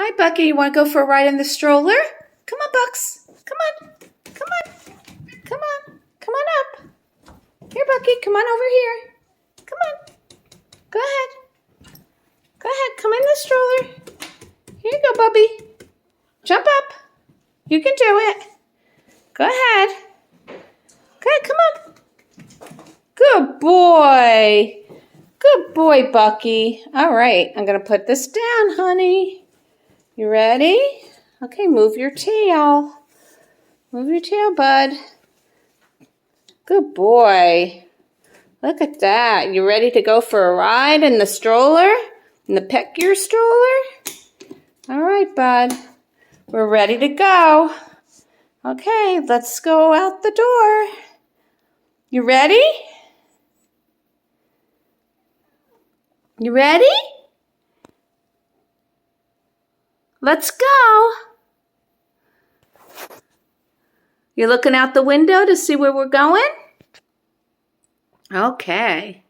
Hi, Bucky. You want to go for a ride in the stroller? Come on, Bucks. Come on. Come on. Come on. Come on up. Here, Bucky. Come on over here. Come on. Go ahead. Go ahead. Come in the stroller. Here you go, Bubby. Jump up. You can do it. Go ahead. Go ahead. Come on. Good boy. Good boy, Bucky. All right. I'm going to put this down, honey. You ready? Okay, move your tail. Move your tail, bud. Good boy. Look at that. You ready to go for a ride in the stroller? In the Peck Your stroller? All right, bud. We're ready to go. Okay, let's go out the door. You ready? You ready? Let's go. You're looking out the window to see where we're going? Okay.